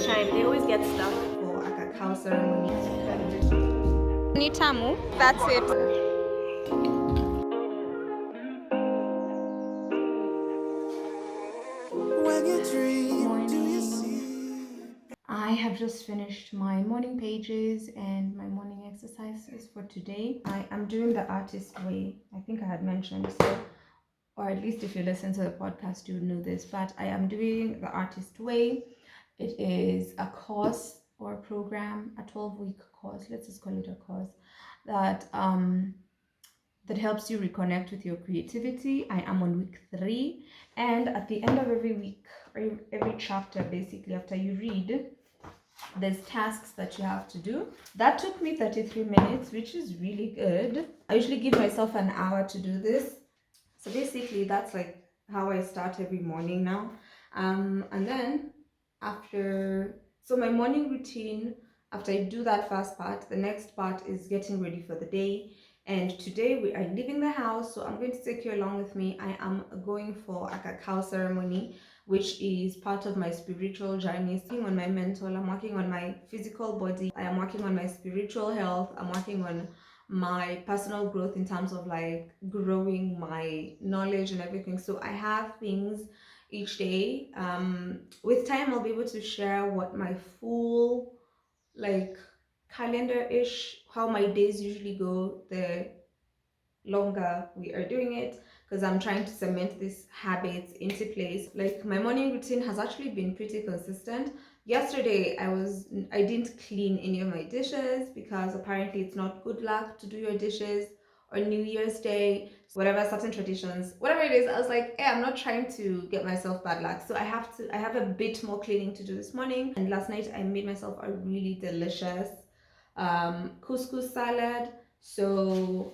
time, they always get stuck. For a cacao ceremony. Nitamu, that's it. When you dream, do you see? I have just finished my morning pages and my morning exercises for today. I am doing the artist way. I think I had mentioned so, or at least if you listen to the podcast, you would know this, but I am doing the artist way. It is a course or a program, a 12-week course, let's just call it a course, that helps you reconnect with your creativity. I am on week 3, and at the end of every week, or every chapter, basically, after you read, there's tasks that you have to do. That took me 33 minutes, which is really good. I usually give myself an hour to do this. So basically, that's like how I start every morning now. And then so my morning routine, after I do that first part, the next part is getting ready for the day. And today we are leaving the house, so I'm going to take you along with me. I am going for a cacao ceremony, which is part of my spiritual journey. I'm working on my mental, I'm working on my physical body, I am working on my spiritual health, I'm working on my personal growth in terms of like growing my knowledge and everything. So I have things each day. With time, I'll be able to share what my full like calendar-ish, how my days usually go, the longer we are doing it, because I'm trying to cement these habits into place. Like my morning routine has actually been pretty consistent. Yesterday I didn't clean any of my dishes because apparently it's not good luck to do your dishes, or New Year's Day, whatever, certain traditions, whatever it is. I was like, hey, I'm not trying to get myself bad luck, so I have a bit more cleaning to do this morning. And last night I made myself a really delicious couscous salad, so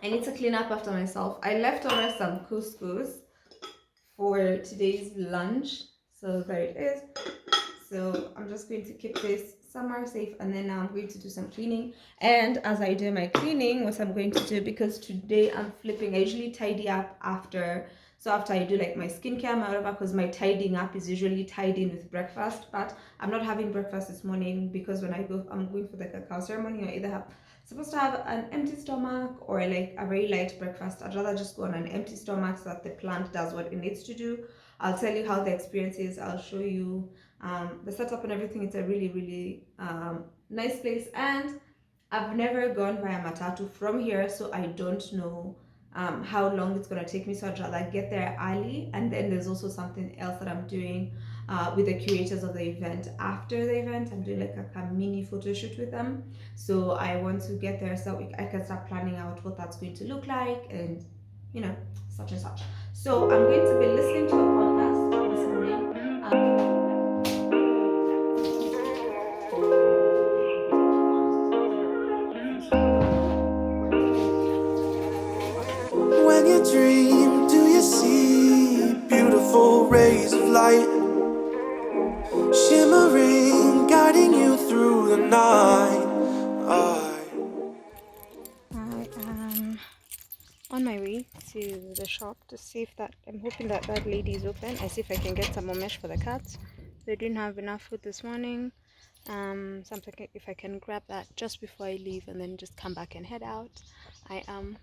I need to clean up after myself. I left over some couscous for today's lunch, so there it is. So I'm just going to keep this somewhere safe, and then now I'm going to do some cleaning. And as I do my cleaning, what I'm going to do, because today I'm flipping, I usually tidy up after I do like my skincare, my whatever, because my tidying up is usually tied in with breakfast. But I'm not having breakfast this morning because when I'm going for the cacao ceremony, I either have supposed to have an empty stomach or like a very light breakfast. I'd rather just go on an empty stomach so that the plant does what it needs to do. I'll tell you how the experience is. I'll show you the setup and everything. It's a really, really nice place, and I've never gone via matatu from here, so I don't know how long it's gonna take me. So I'd rather get there early. And then there's also something else that I'm doing with the curators of the event. After the event, I'm doing like a mini photo shoot with them, so I want to get there so I can start planning out what that's going to look like, and you know, such and such. So I'm going to be listening to a podcast this morning. When you dream, do you see beautiful rays of light shimmering, guiding you through the night? I am on my way to the shop to see if I'm hoping that lady is open. I see if I can get some more mesh for the cats. They didn't have enough food this morning. So I'm thinking if I can grab that just before I leave and then just come back and head out. I am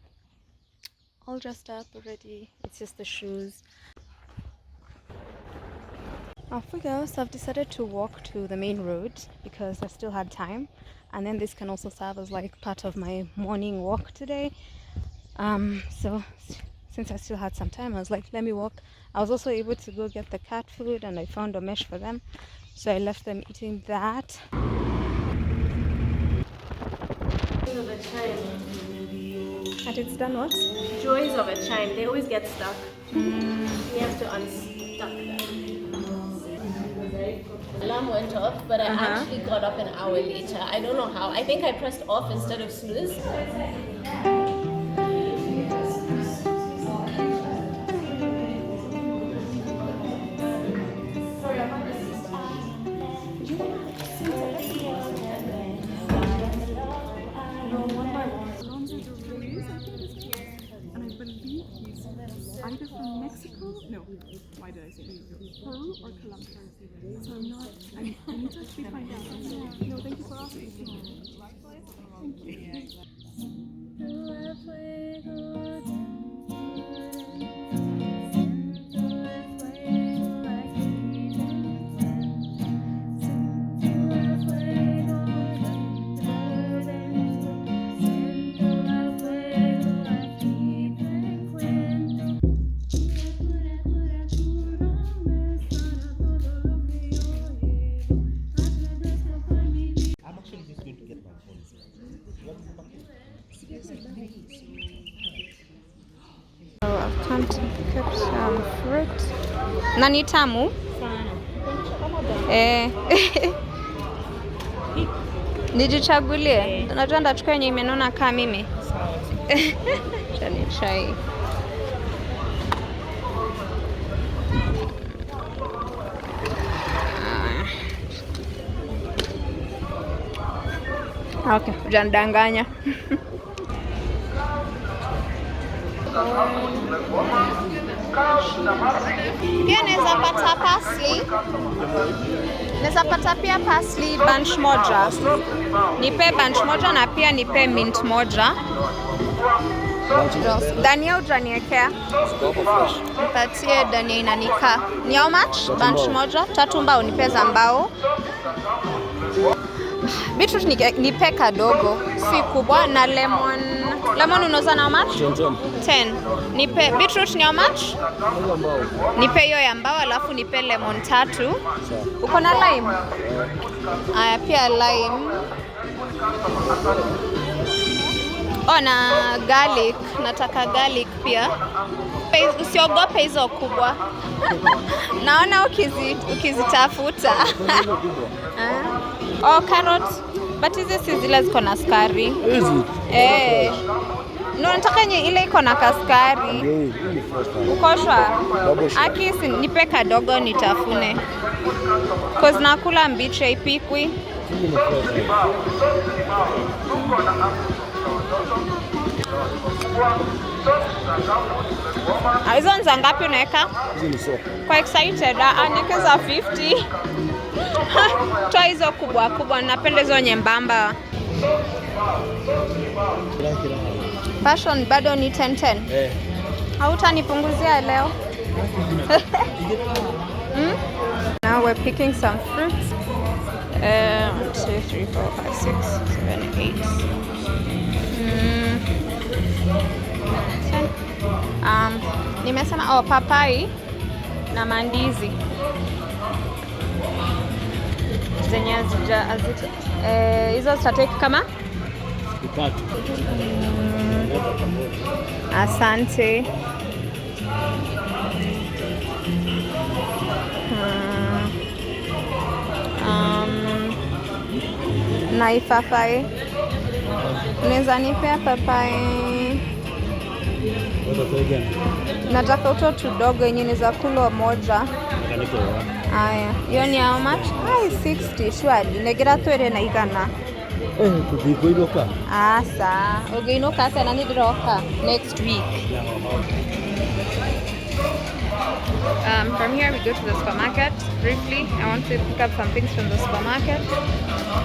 all dressed up already. It's just the shoes. Off we go. So I've decided to walk to the main road because I still had time, and then this can also serve as like part of my morning walk today. So since I still had some time, I was like, let me walk. I was also able to go get the cat food, and I found a mesh for them, so I left them eating that. Of a chime. And it's done what? Joys of a chime, they always get stuck. We have to unstuck them. Alarm went off, but I actually got up an hour later. I don't know how. I think I pressed off instead of snooze. Either from Mexico, no, why did I say Peru or Colombia? So I'm not, I'm We find out. Yeah. No, thank you for asking. Thank you. I'm actually just going to get my phone. You want to go back in? So I've come to pick up some fruit. Na ni tamu? Nijichagulie. Unajua ndachukua yenye imenona kama mimi. Chani try. Okay, ujanidanganya. Pia naweza pata parsley. Naweza pata pia parsley bunch moja. Nipe bunch moja na pia nipe mint moja. Dania ujaniekea. Nipatie dania inanika. Ni how much? Bunch moja. 3 mbao nipe za mbao. Beetroot nipe kadogo, si kubwa, na lemon. Lemon unauza na how much? 10. Nipe beetroot ni how much? Nipe hiyo ya mbao, alafu nipe lemon 3. Uko na lime? Aya, pia lime. Oh, na garlic. Nataka garlic pia. Usiogope hizo kubwa. Naona ukizitafuta. Oh, carrot. But hizi si zile ziko na sukari. Hizi? No, nataka yenye ile iko na kaskari. Ukoshwa? Akisi nipe kadogo nitafune. Cause nakula mbichi haipikwi. Hizo ni za ngapi unaweka? Kwa excited, niwekeza 50. Toa hizo kubwa kubwa, napenda hizo nyembamba. Passion bado ni 10. Hautanipunguzia leo? Now we're picking some fruits. 1, 2, 3, 4, 5, 6, 7, 8. Nimesema papai na mandizi. Zenye hizo zitatake kama? Tatu. Asante. Na ipapai. Unaweza nipea papai? Nataka uto tudogo yenye niza kula moja. Aya, hiyo ni how much? 60 shwari. Negira twere na igana. Kuinuka. Asa, ugiinuka sana nidiroka next week. From here we go to the supermarket briefly. I want to pick up some things from the supermarket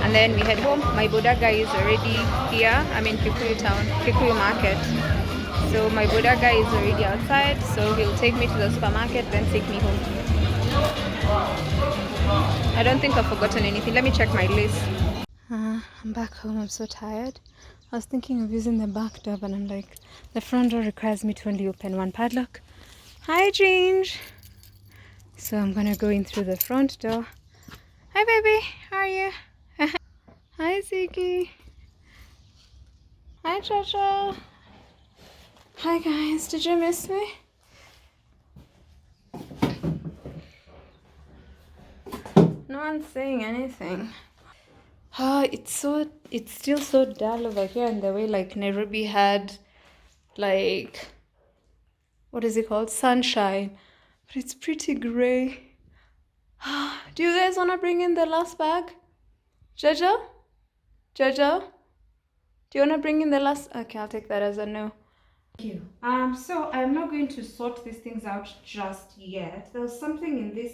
and then we head home. My bodaga is already here. I'm in Kikuyu town, Kikuyu market. So my bodaga is already outside, so he'll take me to the supermarket, then take me home. I don't think I've forgotten anything. Let me check my list. I'm back home. I'm so tired. I was thinking of using the back door, but I'm like, the front door requires me to only open one padlock. Hi, Ginge. So I'm gonna go in through the front door. Hi, baby. How are you? Hi, Ziggy. Hi, Jojo. Hi, guys. Did you miss me? No one's saying anything. It's still so dull over here in the way like Nairobi had like, what is it called? Sunshine. But it's pretty gray. Do you guys want to bring in the last bag? Jojo? Jojo? Do you want to bring in the last? Okay, I'll take that as a no. Thank you. So I'm not going to sort these things out just yet. There was something in this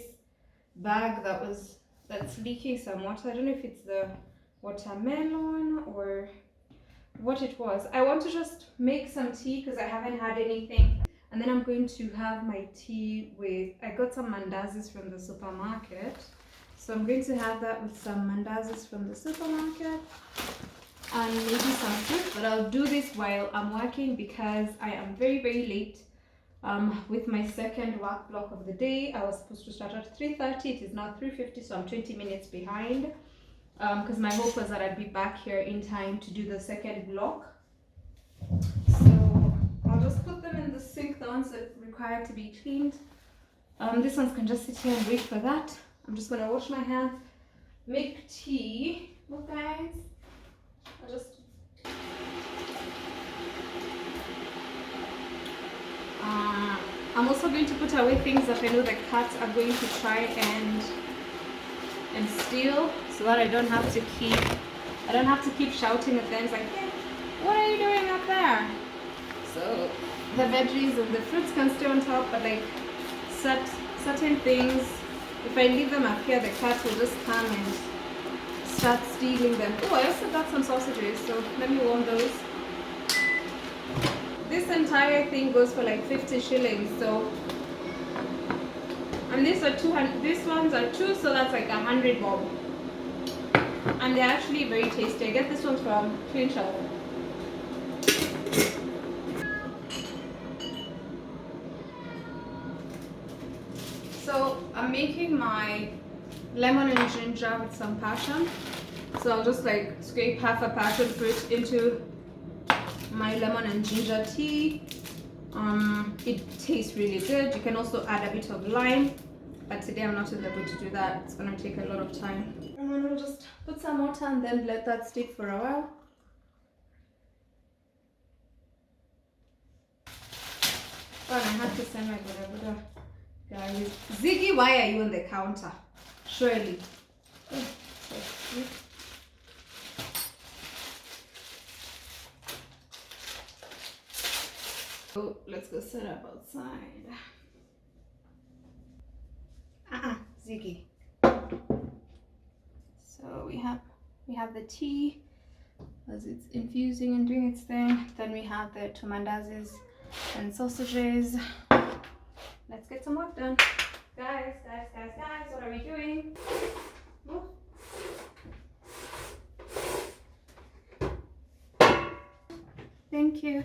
bag that was that's leaking some water. I don't know if it's the watermelon or what it was. I want to just make some tea because I haven't had anything. And then I'm going to have my tea with, I got some mandazis from the supermarket. So I'm going to have that with some mandazis from the supermarket and maybe some fruit. But I'll do this while I'm working because I am very, very late with my second work block of the day. I was supposed to start at 3:30. It is now 3:50, so I'm 20 minutes behind. Because my hope was that I'd be back here in time to do the second block. So I'll just put them in the sink, the ones that require to be cleaned. These ones can just sit here and wait for that. I'm just gonna wash my hands, make tea. Look, guys, I'll just I'm also going to put away things that I know the cats are going to try and steal, so that I don't have to keep shouting at them. It's like, hey, what are you doing up there? So the veggies and the fruits can stay on top, but like certain things, if I leave them up here, the cats will just come and start stealing them. Oh, I also got some sausages, so let me warm those. This entire thing goes for like 50 shillings, so, and these are 200, these ones are 2, so that's like 100 bob. And they're actually very tasty. I get this one from Clean Shelf. So I'm making my lemon and ginger with some passion. So I'll just like scrape half a passion fruit into my lemon and ginger tea. It tastes really good. You can also add a bit of lime, but today I'm not in the mood to do that. It's gonna take a lot of time. And then we'll just put some water and then let that steep for a while. Oh, and I have to send my Buddha. Guys, Ziggy, why are you on the counter? Surely. Oh, so cute. So let's go set up outside. Ziggy. So we have the tea as it's infusing and doing its thing. Then we have the two mandazis and sausages. Let's get some work done. Guys, what are we doing? Oh. Thank you.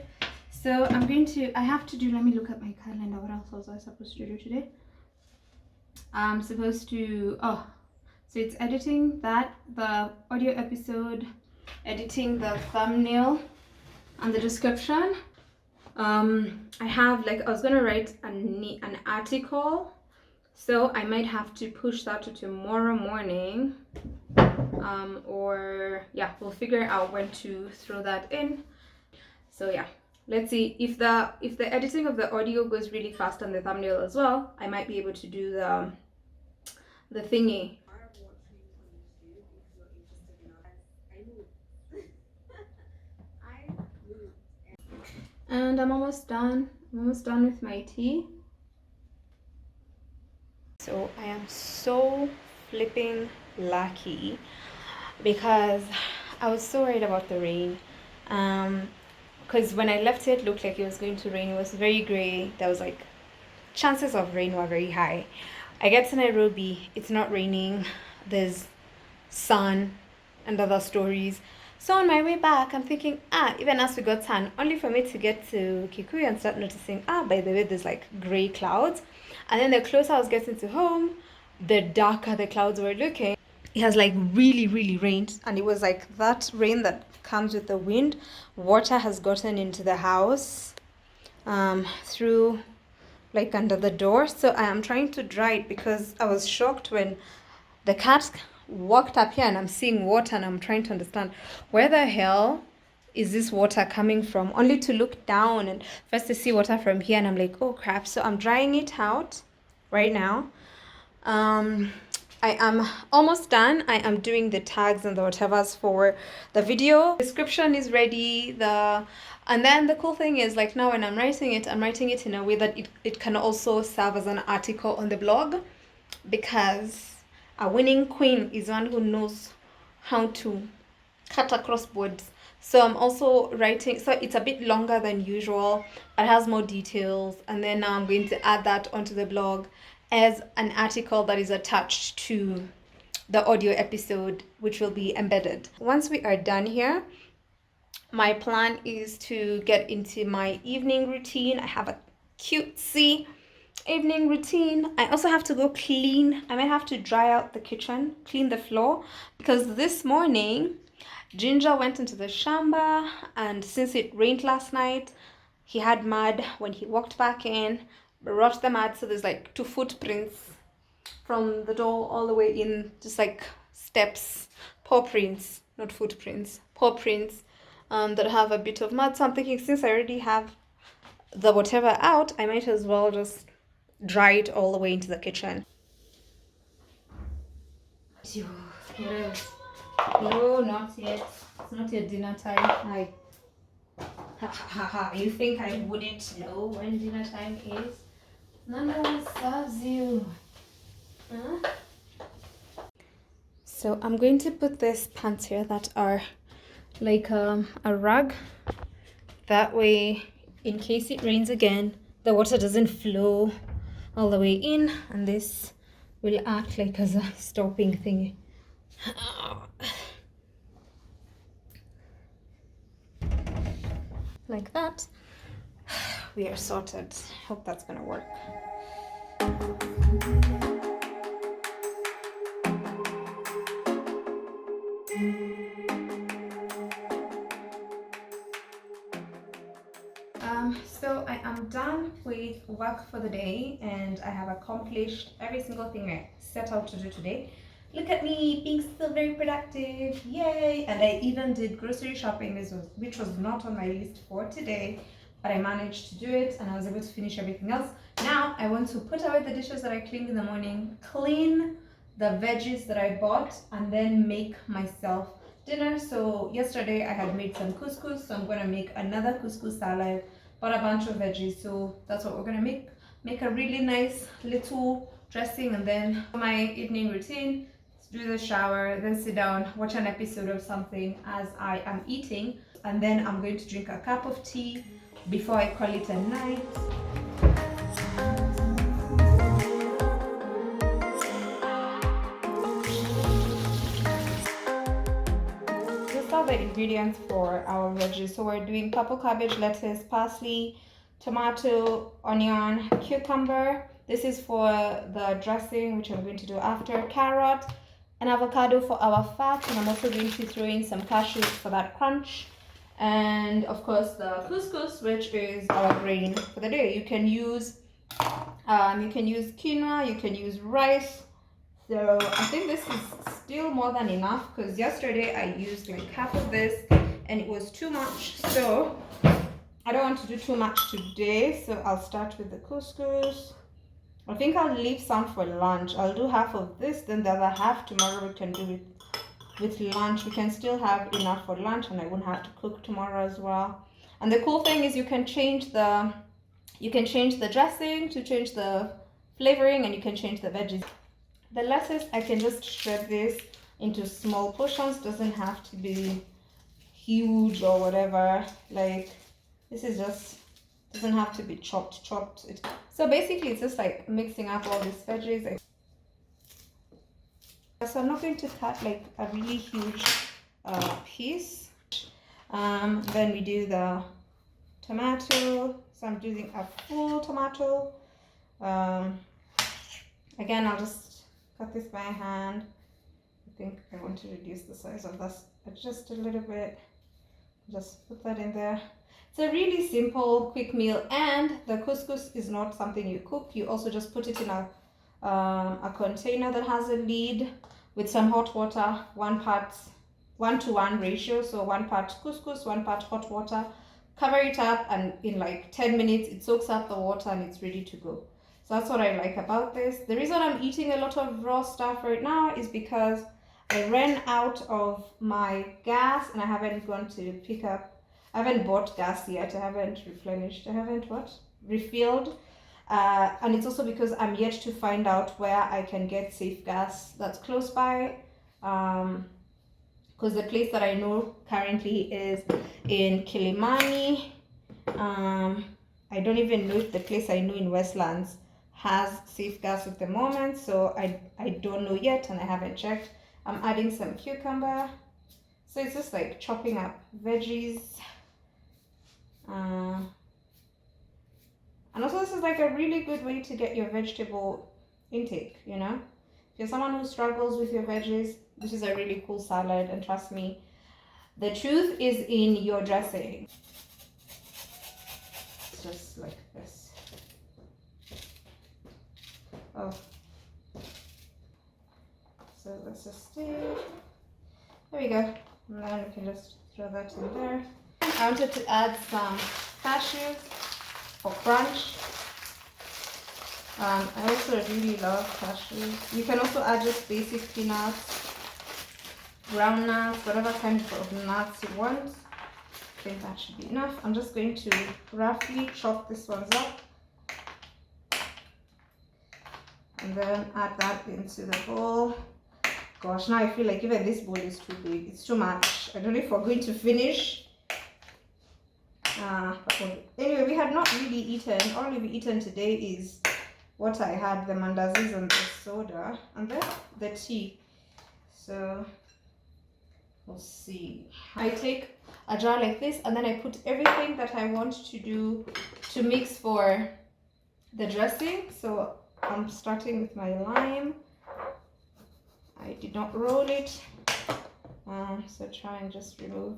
So I have to do, let me look at my calendar. What else was I supposed to do today? I'm supposed to, so it's editing that, the audio episode, editing the thumbnail and the description. I have, like, I was gonna write an article, so I might have to push that to tomorrow morning, or yeah, we'll figure out when to throw that in. So yeah, let's see if the editing of the audio goes really fast on the thumbnail as well. I might be able to do the thingy. And I'm almost done. With my tea. So I am so flipping lucky because I was so worried about the rain. Because when I left it looked like it was going to rain. It was very gray. There was like chances of rain were very high. I get to Nairobi, it's not raining, there's sun and other stories. So on my way back, I'm thinking, even as we got sun, only for me to get to Kikuyu and start noticing, by the way, there's like gray clouds. And then the closer I was getting to home, the darker the clouds were looking. It has like really, really rained. And it was like that rain that comes with the wind. Water has gotten into the house through like under the door. So I am trying to dry it because I was shocked when the cat walked up here and I'm seeing water and I'm trying to understand where the hell is this water coming from, only to look down and first to see water from here and I'm like, oh crap. So I'm drying it out right now. I am almost done. I am doing the tags and the whatevers for the video. Description is ready. And then the cool thing is, like, now when I'm writing it in a way that it can also serve as an article on the blog, because A winning queen is one who knows how to cut across boards. So I'm also writing, so it's a bit longer than usual, but has more details, and then now I'm going to add that onto the blog as an article that is attached to the audio episode, which will be embedded. Once we are done here, my plan is to get into my evening routine. I have a cutesy evening routine. I also have to go clean. I might have to dry out the kitchen, clean the floor, because this morning Ginger went into the shamba, and since it rained last night, he had mud when he walked back in, brought the mud, so there's like 2 footprints from the door all the way in, just like steps, paw prints, not footprints, paw prints, that have a bit of mud. So I'm thinking, since I already have the whatever out, I might as well just dry it all the way into the kitchen. No, not yet. It's not yet dinner time. You think I wouldn't know when dinner time is? None of us serves you. Huh? So I'm going to put these pants here that are like a rug. That way, in case it rains again, the water doesn't flow all the way in, and this will act like as a stopping thing. Like that. We are sorted. Hope that's gonna work. So I am done with work for the day, and I have accomplished every single thing I set out to do today. Look at me being still very productive, yay! And I even did grocery shopping, which was not on my list for today, but I managed to do it, and I was able to finish everything else. Now I want to put away the dishes that I cleaned in the morning, clean the veggies that I bought, and then make myself dinner. So yesterday I had made some couscous, so I'm going to make another couscous salad, but a bunch of veggies. So that's what we're going to make a really nice little dressing. And then my evening routine, do the shower, then sit down, watch an episode of something as I am eating, and then I'm going to drink a cup of tea before I call it a night. These are the ingredients for our veggies. So we're doing purple cabbage, lettuce, parsley, tomato, onion, cucumber. This is for the dressing, which I'm going to do after. Carrot, an avocado for our fat, and I'm also going to throw in some cashews for that crunch. And of course the couscous, which is our grain for the day. You can use quinoa, you can use rice. So I think this is still more than enough, because yesterday I used like half of this and it was too much. So I don't want to do too much today, so I'll start with the couscous. I think I'll leave some for lunch. I'll do half of this, then the other half tomorrow we can do it with lunch. We can still have enough for lunch, and I won't have to cook tomorrow as well. And the cool thing is you can change the dressing to change the flavoring, and you can change the veggies. The lettuce, I can just shred this into small portions. Doesn't have to be huge or whatever. Like this is just, doesn't have to be chopped. So basically it's just like mixing up all these veggies. So I'm not going to cut like a really huge piece. Then we do the tomato. So I'm using a full tomato. Again, I'll just cut this by hand. I think I want to reduce the size of this just a little bit. Just put that in there. It's a really simple, quick meal, and the couscous is not something you cook. You also just put it in a container that has a lid with some hot water, 1:1 ratio. So 1 part couscous, 1 part hot water. Cover it up, and in like 10 minutes it soaks up the water and it's ready to go. So that's what I like about this. The reason I'm eating a lot of raw stuff right now is because I ran out of my gas and I haven't gone to pick up. I haven't bought gas yet. I haven't replenished. I haven't refilled. And it's also because I'm yet to find out where I can get safe gas that's close by. Because the place that I know currently is in Kilimani. I don't even know if the place I know in Westlands has safe gas at the moment, so I don't know yet and I haven't checked. I'm adding some cucumber. So it's just like chopping up veggies. And also this is like a really good way to get your vegetable intake, you know? If you're someone who struggles with your veggies, this is a really cool salad, and trust me, the truth is in your dressing. It's just like this. Oh. So let's just see. There we go. And then we can just throw that in there. I wanted to add some cashews for crunch. I also really love cashews. You can also add just basic peanuts, ground nuts, whatever kind of nuts you want. I think that should be enough. I'm just going to roughly chop this ones up and then add that into the bowl. Gosh, now I feel like even this bowl is too big. It's too much. I don't know if we're going to finish. But anyway, we had not really eaten. All we've eaten today is what I had, the mandazis and the soda, and then the tea. So we'll see. I take a jar like this and then I put everything that I want to do to mix for the dressing. So I'm starting with my lime. I did not roll it, so try and just remove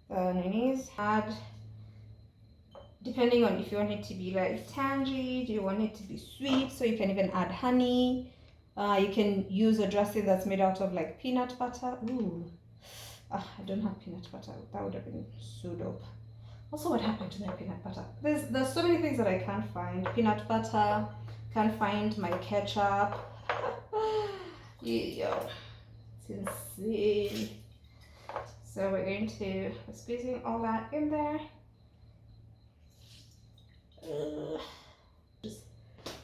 the mayonnaise. Add, depending on if you want it to be like tangy, do you want it to be sweet, so you can even add honey. You can use a dressing that's made out of like peanut butter. Ooh, I don't have peanut butter. That would have been so dope. Also, what happened to my peanut butter? There's so many things that I can't find. Peanut butter, can't find my ketchup. Yeah, it's insane. So we're squeezing all that in there. Just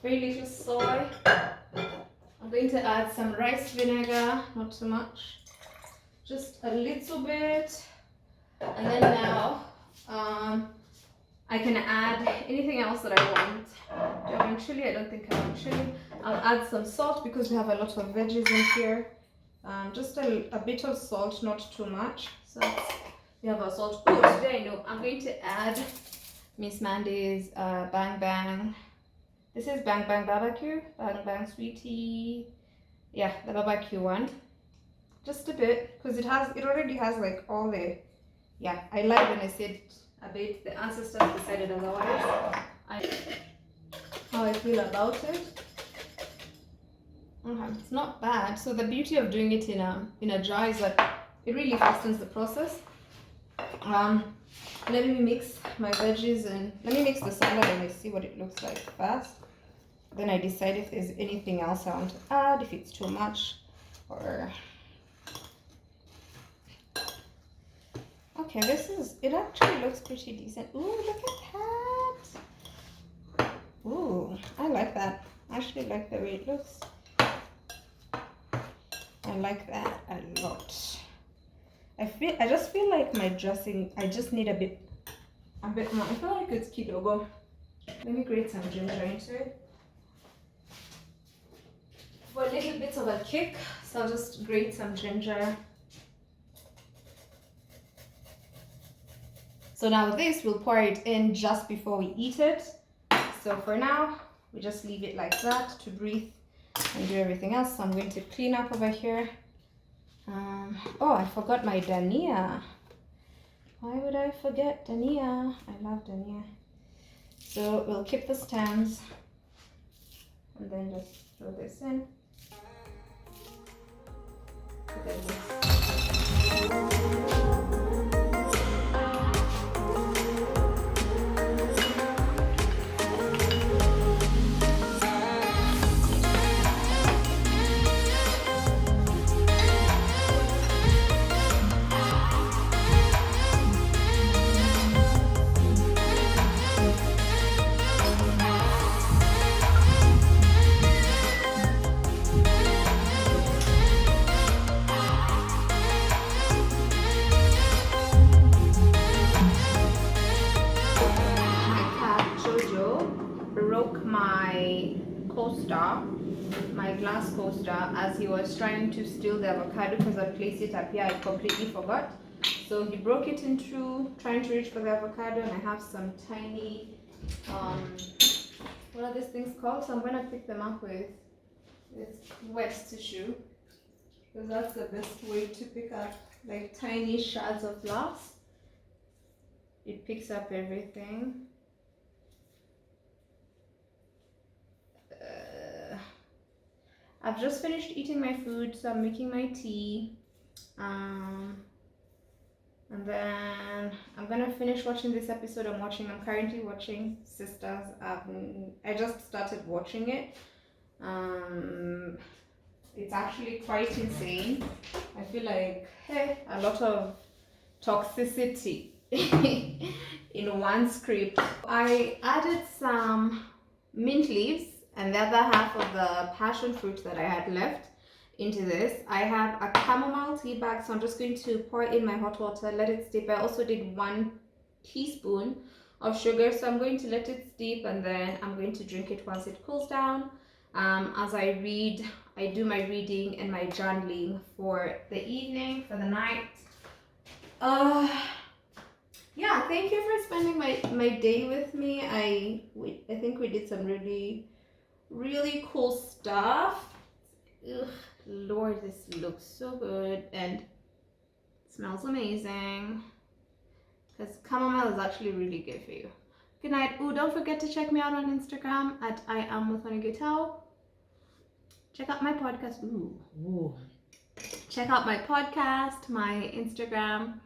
very little soy. I'm going to add some rice vinegar, not too much, just a little bit. And then now I can add anything else that I want. Do I want chili? I don't think I want chili. I'll add some salt because we have a lot of veggies in here. Just a bit of salt, not too much. So we have our salt. Oh, today I know I'm going to add Miss Mandy's Bang Bang. This is Bang Bang Barbecue, Bang Bang Sweetie. Yeah, the barbecue one. Just a bit, because it already has like all the, yeah, I lied when I said a bit. The ancestors decided otherwise. How I feel about it. Okay, it's not bad. So the beauty of doing it in a jar is that it really fastens the process. Let me mix my veggies and let me mix the salad and I see what it looks like first. Then I decide if there's anything else I want to add, if it's too much or... Okay, it actually looks pretty decent. Ooh, look at that. Ooh, I like that. I actually like the way it looks. I like that a lot. I just feel like my dressing, I just need a bit more. I feel like it's kidogo. Let me grate some ginger into it. For a little bit of a kick, so I'll just grate some ginger. So now this, we'll pour it in just before we eat it. So for now, we just leave it like that to breathe and do everything else. So I'm going to clean up over here. Oh, I forgot my dania. Why would I forget dania? I love dania. So we'll keep the stems and then just throw this in. co-star, my glass co-star, as he was trying to steal the avocado because I placed it up here. I completely forgot. So he broke it in two, trying to reach for the avocado, and I have some tiny, what are these things called? So I'm gonna pick them up with wet tissue, because that's the best way to pick up like tiny shards of glass. It picks up everything. I've just finished eating my food, so I'm making my tea. And then I'm gonna finish watching this episode I'm currently watching Sisters. I just started watching it. It's actually quite insane. I feel like a lot of toxicity in one script. I added some mint leaves and the other half of the passion fruit that I had left into this. I have a chamomile tea bag, so I'm just going to pour in my hot water, let it steep. I also did 1 teaspoon of sugar, so I'm going to let it steep and then I'm going to drink it once it cools down. As I read, I do my reading and my journaling for the evening, for the night. Yeah, thank you for spending my day with me. I think we did some really cool stuff. Ugh, Lord, this looks so good and smells amazing, because chamomile is actually really good for you. Good night. Ooh, don't forget to check me out on Instagram at I am Muthoni Gitau. Check out my podcast. Ooh. Check out my podcast, my Instagram,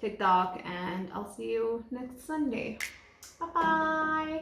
TikTok, and I'll see you next Sunday. Bye bye.